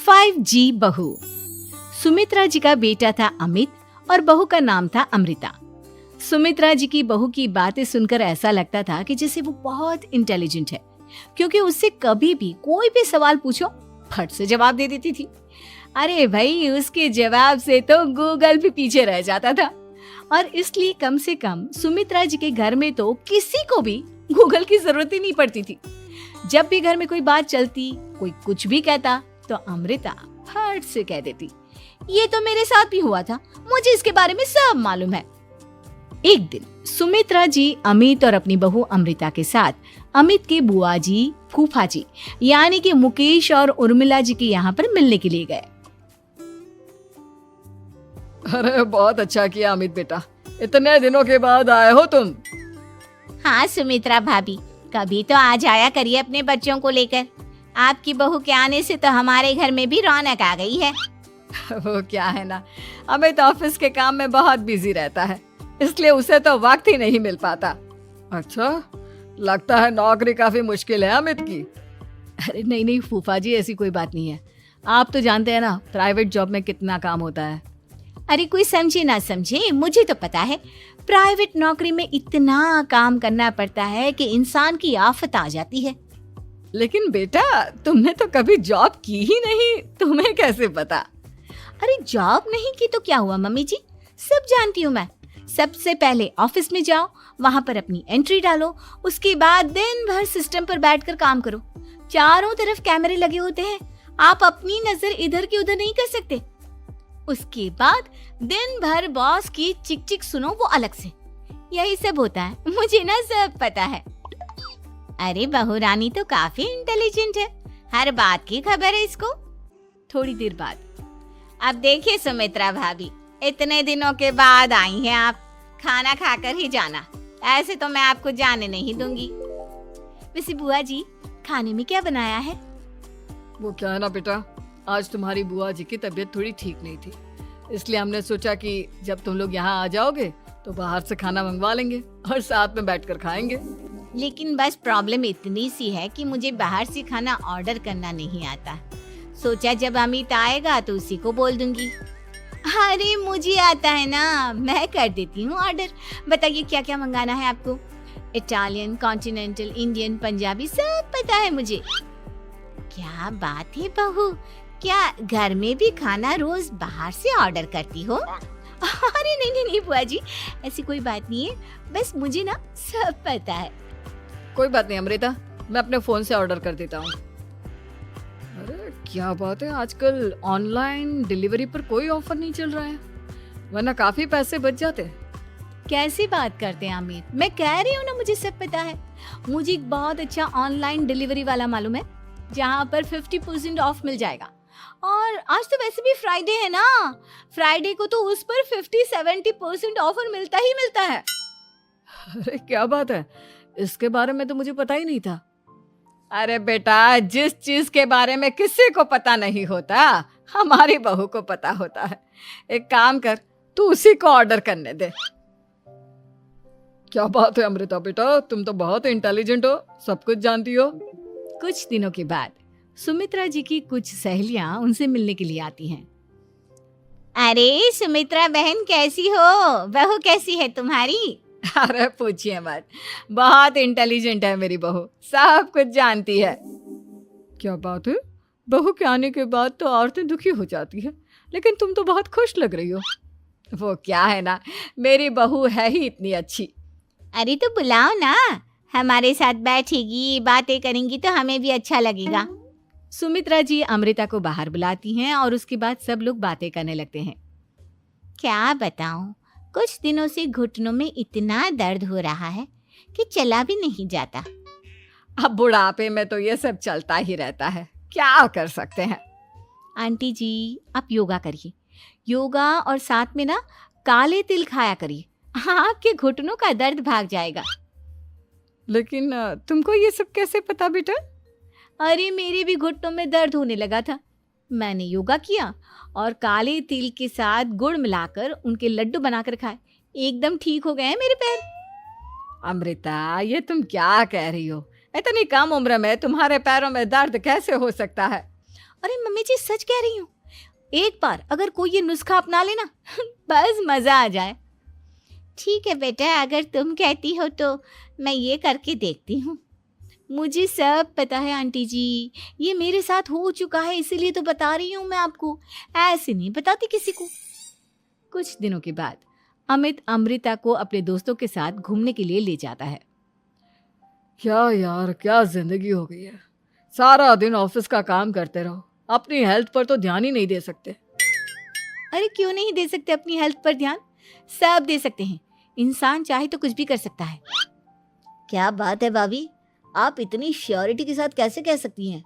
5G बहू। सुमित्रा जी का बेटा था अमित और बहू का नाम था अमृता। सुमित्रा जी की बहू की बातें सुनकर ऐसा लगता था कि जैसे वो बहुत इंटेलिजेंट है, क्योंकि उससे कभी भी कोई भी सवाल पूछो फट से जवाब दे देती थी। अरे भाई, उसके जवाब से तो गूगल भी पीछे रह जाता था। और इसलिए कम से कम सुमित्रा जी के घर में तो किसी को भी गूगल की जरूरत ही नहीं पड़ती थी। जब भी घर में कोई बात चलती, कोई कुछ भी कहता, तो अमृता फट से कह देती, ये तो मेरे साथ भी हुआ था, मुझे इसके बारे में सब मालूम है। एक दिन सुमित्रा जी अमित और अपनी बहू अमृता के साथ अमित के बुआ जी, फूफा जी यानी कि मुकेश और उर्मिला जी के यहाँ पर मिलने के लिए गए। अरे बहुत अच्छा किया अमित बेटा, इतने दिनों के बाद आए हो तुम। हाँ सुमित्रा भाभी, कभी तो आ जाया करिए अपने बच्चों को लेकर। आपकी बहू के आने से तो हमारे घर में भी रौनक आ गई है। वो क्या है ना, अमित ऑफिस के काम में बहुत बिजी रहता है, इसलिए उसे तो वक्त ही नहीं मिल पाता। अच्छा, लगता है नौकरी काफी मुश्किल है अमित की। अरे नहीं फूफा जी, ऐसी कोई बात नहीं है। आप तो जानते हैं ना प्राइवेट जॉब में कितना काम होता है। अरे कोई समझे ना समझे, मुझे तो पता है प्राइवेट नौकरी में इतना काम करना पड़ता है कि इंसान की आफत आ जाती है। लेकिन बेटा, तुमने तो कभी जॉब की ही नहीं, तुम्हें कैसे पता? अरे जॉब नहीं की तो क्या हुआ मम्मी जी, सब जानती हूँ मैं। सबसे पहले ऑफिस में जाओ, वहाँ पर अपनी एंट्री डालो, उसके बाद दिन भर सिस्टम पर बैठकर काम करो। चारों तरफ कैमरे लगे होते हैं, आप अपनी नजर इधर की उधर नहीं कर सकते। उसके बाद दिन भर बॉस की चिक चिक सुनो, वो अलग से। यही सब होता है, मुझे ना सब पता है। अरे बहू रानी तो काफी इंटेलिजेंट है, हर बात की खबर है इसको। थोड़ी देर बाद, अब देखिए सुमित्रा भाभी, इतने दिनों के बाद आई हैं आप, खाना खाकर ही जाना, ऐसे तो मैं आपको जाने नहीं दूंगी। वैसे बुआ जी, खाने में क्या बनाया है? वो क्या है ना बेटा, आज तुम्हारी बुआ जी की तबीयत थोड़ी ठीक नहीं थी, इसलिए हमने सोचा कि जब तुम लोग यहाँ आ जाओगे तो बाहर से खाना मंगवा लेंगे और साथ में बैठकर खाएंगे। लेकिन बस प्रॉब्लम इतनी सी है कि मुझे बाहर से खाना ऑर्डर करना नहीं आता। सोचा जब अमित आएगा तो उसी को बोल दूंगी। अरे मुझे आता है ना, मैं कर देती हूँ ऑर्डर। बताइए क्या क्या मंगाना है आपको? इटालियन, कॉन्टिनेंटल, इंडियन, पंजाबी, सब पता है मुझे। क्या बात है बहू, क्या घर में भी खाना रोज बाहर से ऑर्डर करती हो? अरे नहीं बुआ जी, ऐसी कोई बात नहीं है, बस मुझे ना सब पता है। कोई बात नहीं अमृता, मैं अपने फोन से ऑर्डर कर देता हूँ। अरे क्या बात है, आजकल ऑनलाइन डिलीवरी पर कोई ऑफर नहीं चल रहा है, वरना काफी पैसे बच जाते। कैसी बात करते हैं अमित, मैं कह रही हूँ ना मुझे सब पता है। मुझे एक बहुत अच्छा ऑनलाइन डिलीवरी वाला मालूम है, जहाँ पर 50% ऑफ मिल जाएगा। और आज तो वैसे भी फ्राइडे है ना, फ्राइडे को तो उस पर 50-70% ऑफर मिलता ही मिलता है। अरे क्या बात है, इसके बारे में तो मुझे पता ही नहीं था। अरे बेटा, जिस चीज के बारे में किसी को पता नहीं होता, हमारी बहू को पता होता है। एक काम कर, तू उसी को ऑर्डर करने दे। क्या बात है अमृता बेटा, तुम तो बहुत इंटेलिजेंट हो, सब कुछ जानती हो। कुछ दिनों के बाद सुमित्रा जी की कुछ सहेलियां उनसे मिलने के लिए आती हैं। अरे सुमित्रा बहन कैसी हो, बहू कैसी है तुम्हारी? अरे पूछिए मत, बहुत इंटेलिजेंट है मेरी बहू, सब कुछ जानती है। क्या बात है, बहू के आने के बाद तो औरतें दुखी हो जाती है, लेकिन तुम तो बहुत खुश लग रही हो। वो क्या है ना, मेरी बहू है ही इतनी अच्छी। अरे तो बुलाओ ना, हमारे साथ बैठेगी, बातें करेंगी तो हमें भी अच्छा लगेगा। सुमित्रा जी अमृता को बाहर बुलाती हैं और उसके बाद सब लोग बातें करने लगते हैं। क्या बताऊं, कुछ दिनों से घुटनों में इतना दर्द हो रहा है कि चला भी नहीं जाता। अब बुढ़ापे में तो ये सब चलता ही रहता है, क्या कर सकते हैं। आंटी जी, आप योगा करिए, योगा और साथ में ना काले तिल खाया करिए, आपके घुटनों का दर्द भाग जाएगा। लेकिन तुमको ये सब कैसे पता बेटा? अरे मेरे भी घुटनों में दर्द होने लगा था, मैंने योगा किया और काले तिल के साथ गुड़ मिलाकर उनके लड्डू बनाकर खाए, एकदम ठीक हो गए हैं मेरे पैर। अमृता, ये तुम क्या कह रही हो? इतनी कम उम्र में तुम्हारे पैरों में दर्द कैसे हो सकता है? अरे मम्मी जी सच कह रही हूँ, एक बार अगर कोई ये नुस्खा अपना लेना बस मजा आ जाए। ठीक है बेटा, अगर तुम कहती हो तो मैं ये करके देखती हूँ। मुझे सब पता है आंटी जी, ये मेरे साथ हो चुका है, इसीलिए तो बता रही हूँ मैं आपको, ऐसे नहीं बताती किसी को। कुछ दिनों के बाद अमित अमृता को अपने दोस्तों के साथ घूमने के लिए ले जाता है। क्या यार, क्या जिंदगी हो गई है। सारा दिन ऑफिस का काम करते रहो, अपनी हेल्थ पर तो ध्यान ही नहीं दे सकते। अरे क्यों नहीं दे सकते अपनी हेल्थ पर ध्यान? सब दे सकते हैं, इंसान चाहे तो कुछ भी कर सकता है। क्या बात है भाभी, आप इतनी श्योरिटी के साथ कैसे कह सकती हैं?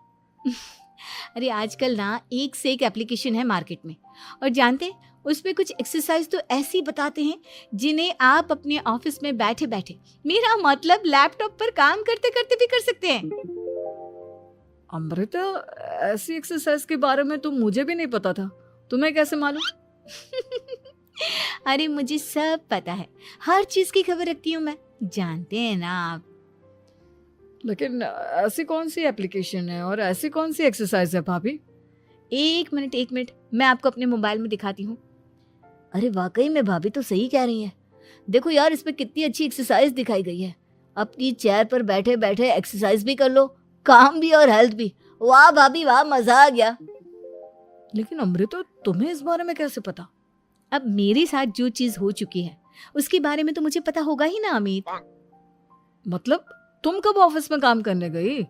अरे आजकल ना एक से एक एप्लीकेशन है मार्केट में, और जानते हैं उसमें कुछ एक्सरसाइज तो ऐसी बताते हैं जिन्हें आप अपने ऑफिस में बैठे बैठे, मेरा मतलब लैपटॉप पर काम करते करते भी कर सकते हैं। अमृता, ऐसी एक्सरसाइज के बारे में तो मुझे भी नहीं पता था, तुम्हें कैसे मालूम? अरे मुझे सब पता है, हर चीज की खबर रखती हूँ मैं, जानते हैं ना आप। लेकिन ऐसी कौन सी एप्लीकेशन है और ऐसी कौन सी एक्सरसाइज है भाभी? एक मिनट, मैं आपको अपने मोबाइल में दिखाती हूँ। अरे वाकई में भाभी तो सही कह रही हैं। देखो यार, इसमें कितनी अच्छी एक्सरसाइज दिखाई गई है। अपनी चेयर पर बैठे बैठे एक्सरसाइज भी कर लो, काम भी और हेल्थ भी। वाह भाभी वाह, मजा आ गया। लेकिन अमृता, तुम्हें इस बारे में कैसे पता? अब मेरे साथ जो चीज हो चुकी है उसके बारे में तो मुझे पता होगा ही ना अमित। मतलब तुम कब ऑफिस में काम करने गई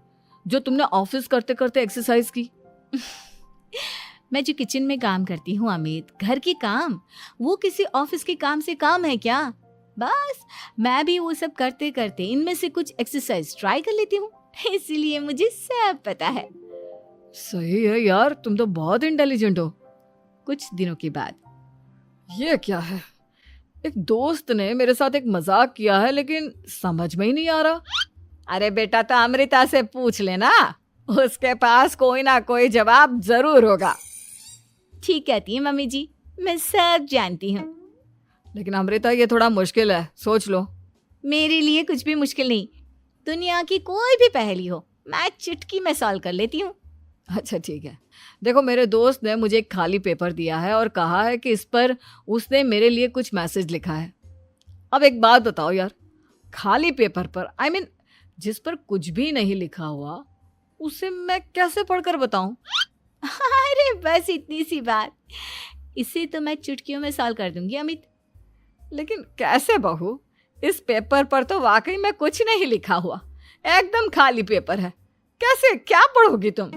जो तुमने ऑफिस करते करते एक्सरसाइज की? मैं जो किचन में काम करती हूँ अमित, घर के काम, वो किसी ऑफिस के काम से काम है क्या? बस मैं भी वो सब करते करते इनमें से कुछ एक्सरसाइज ट्राई कर लेती हूँ, इसीलिए मुझे सब पता है। सही है यार, तुम तो बहुत इंटेलिजेंट हो। कुछ दिनों के बाद ये क्या है? एक दोस्त ने मेरे साथ एक मजाक किया है, लेकिन समझ में ही नहीं आ रहा। अरे बेटा, तो अमृता से पूछ लेना, उसके पास कोई ना कोई जवाब जरूर होगा। ठीक कहती है मम्मी जी, मैं सब जानती हूँ। लेकिन अमृता, ये थोड़ा मुश्किल है, सोच लो। मेरे लिए कुछ भी मुश्किल नहीं, दुनिया की कोई भी पहेली हो मैं चुटकी में सॉल्व कर लेती हूँ। अच्छा ठीक है, देखो मेरे दोस्त ने मुझे एक खाली पेपर दिया है और कहा है कि इस पर उसने मेरे लिए कुछ मैसेज लिखा है। अब एक बात बताओ यार, खाली पेपर पर, I mean, जिस पर कुछ भी नहीं लिखा हुआ, उसे मैं कैसे पढ़कर बताऊं? अरे बस इतनी सी बात, इसे तो मैं चुटकियों में सॉल्व कर दूंगी अमित। लेकिन कैसे बहू? इस पेपर पर तो वाकई में कुछ नहीं लिखा हुआ, एकदम खाली पेपर है, कैसे, क्या पढ़ोगी तुम?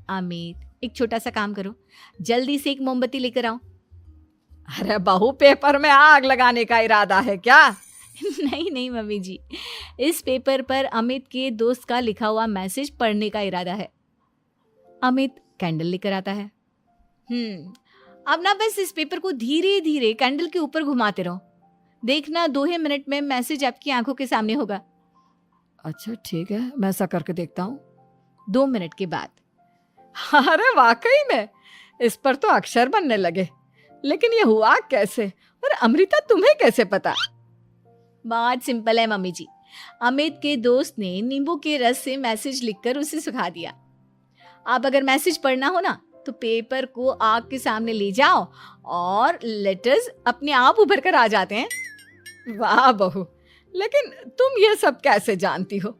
अमित, एक छोटा सा काम करो, जल्दी से एक मोमबत्ती लेकर आओ। अरे बहू, पेपर में आग लगाने का इरादा है क्या? नहीं मम्मी जी, इस पेपर पर अमित के दोस्त का लिखा हुआ मैसेज पढ़ने का इरादा है। अमित कैंडल लेकर आता है। अब ना बस इस पेपर को धीरे धीरे कैंडल के ऊपर घुमाते रहो, देखना 2 ही मिनट में मैसेज आपकी आंखों के सामने होगा। अच्छा ठीक है, मैं ऐसा करके देखता हूँ। 2 मिनट के बाद, अरे वाकई में इस पर तो अक्षर बनने लगे, लेकिन ये हुआ कैसे? और अमृता, तुम्हें कैसे पता? बहुत सिंपल है मम्मी जी, अमित के दोस्त ने नींबू के रस से मैसेज लिखकर उसे सुखा दिया। अब अगर मैसेज पढ़ना हो ना तो पेपर को आग के सामने ले जाओ और लेटर्स अपने आप उभर कर आ जाते हैं। वाह बहू, लेकिन तुम ये सब कैसे जानती हो?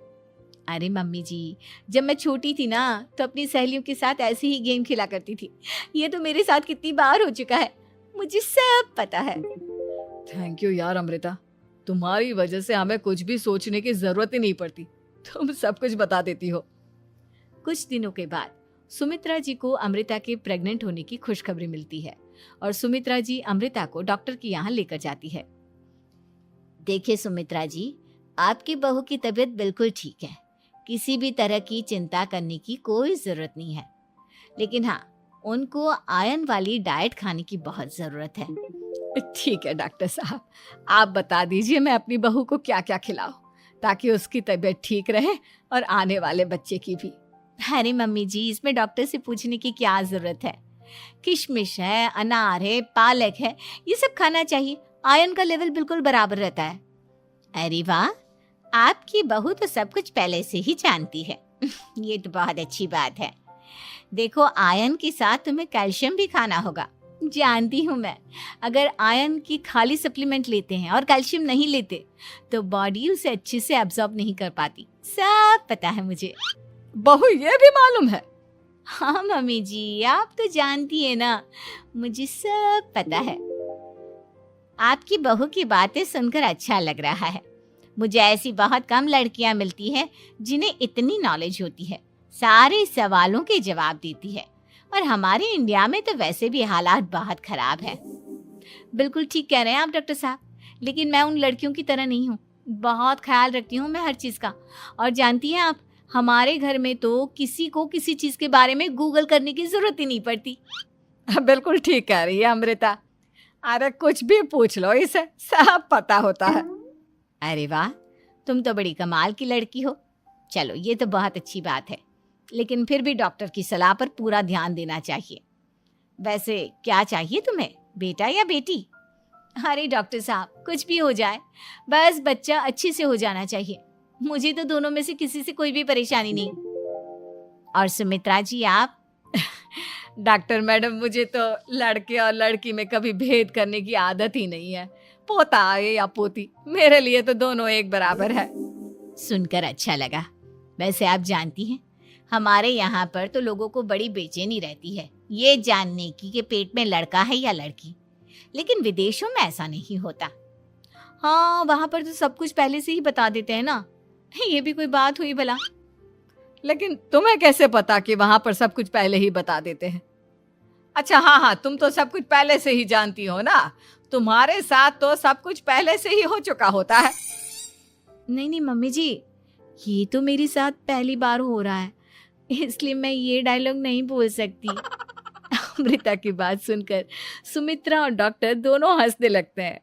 अरे मम्मी जी, जब मैं छोटी थी ना तो अपनी सहेलियों के साथ ऐसे ही गेम खेला करती थी। ये तो मेरे साथ कितनी बार हो चुका है, मुझे सब पता है। थैंक यू यार अमृता, तुम्हारी वजह से हमें कुछ भी सोचने की जरूरत ही नहीं पड़ती, तुम सब कुछ बता देती हो। कुछ दिनों के बाद सुमित्रा जी को अमृता के प्रेग्नेंट होने की खुशखबरी मिलती है और सुमित्रा जी अमृता को डॉक्टर के यहाँ लेकर जाती है। देखिए सुमित्रा जी, आपकी बहू की तबीयत बिल्कुल ठीक है, किसी भी तरह की चिंता करने की कोई जरूरत नहीं है, लेकिन हाँ, उनको आयरन वाली डाइट खाने की बहुत जरूरत है। ठीक है डॉक्टर साहब, आप बता दीजिए मैं अपनी बहू को क्या क्या खिलाऊं ताकि उसकी तबीयत ठीक रहे और आने वाले बच्चे की भी। अरे मम्मी जी, इसमें डॉक्टर से पूछने की क्या जरूरत है, किशमिश है, अनार है, पालक है, ये सब खाना चाहिए, आयरन का लेवल बिल्कुल बराबर रहता है। अरे वाह, आपकी बहू तो सब कुछ पहले से ही जानती है। ये तो बहुत अच्छी बात है। देखो, आयरन के साथ तुम्हें कैल्शियम भी खाना होगा। जानती हूँ मैं, अगर आयरन की खाली सप्लीमेंट लेते हैं और कैल्शियम नहीं लेते तो बॉडी उसे अच्छे से एब्जॉर्ब नहीं कर पाती। सब पता है मुझे। बहू ये भी मालूम है? हाँ मम्मी जी, आप तो जानती है ना, मुझे सब पता है। आपकी बहू की बातें सुनकर अच्छा लग रहा है। मुझे ऐसी बहुत कम लड़कियां मिलती हैं जिन्हें इतनी नॉलेज होती है, सारे सवालों के जवाब देती है। और हमारे इंडिया में तो वैसे भी हालात बहुत खराब है। बिल्कुल ठीक कह रहे हैं आप डॉक्टर साहब, लेकिन मैं उन लड़कियों की तरह नहीं हूँ। बहुत ख्याल रखती हूँ मैं हर चीज़ का। और जानती हैं आप, हमारे घर में तो किसी को किसी चीज़ के बारे में गूगल करने की ज़रूरत ही नहीं पड़ती। बिल्कुल ठीक कह रही है अमृता। अरे कुछ भी पूछ लो इसे, सब पता होता है। अरे वाह, तुम तो बड़ी कमाल की लड़की हो। चलो, ये तो बहुत अच्छी बात है, लेकिन फिर भी डॉक्टर की सलाह पर पूरा ध्यान देना चाहिए। वैसे क्या चाहिए तुम्हें, बेटा या बेटी? अरे डॉक्टर साहब, कुछ भी हो जाए, बस बच्चा अच्छे से हो जाना चाहिए। मुझे तो दोनों में से किसी से कोई भी परेशानी नहीं। और सुमित्रा जी, आप? डॉक्टर मैडम, मुझे तो लड़के और लड़की में कभी भेद करने की आदत ही नहीं है। पोता आए या पोती, मेरे लिए तो दोनों एक बराबर है। सुनकर अच्छा लगा। वैसे आप जानती हैं, हमारे यहाँ पर तो लोगों को बड़ी बेचैनी रहती है ये जानने की कि पेट में लड़का है या लड़की, लेकिन विदेशों में ऐसा नहीं होता। हाँ, वहाँ पर तो सब कुछ पहले से ही बता देते हैं ना। ये भी कोई बात हुई भला? लेकिन तुम्हें कैसे पता कि वहां पर सब कुछ पहले ही बता देते हैं? अच्छा हाँ, तुम तो सब कुछ पहले से ही जानती हो ना। तुम्हारे साथ तो सब कुछ पहले से ही हो चुका होता है। नहीं मम्मी जी, ये तो मेरे साथ पहली बार हो रहा है, इसलिए मैं ये डायलॉग नहीं बोल सकती। अमृता की बात सुनकर सुमित्रा और डॉक्टर दोनों हंसने लगते हैं।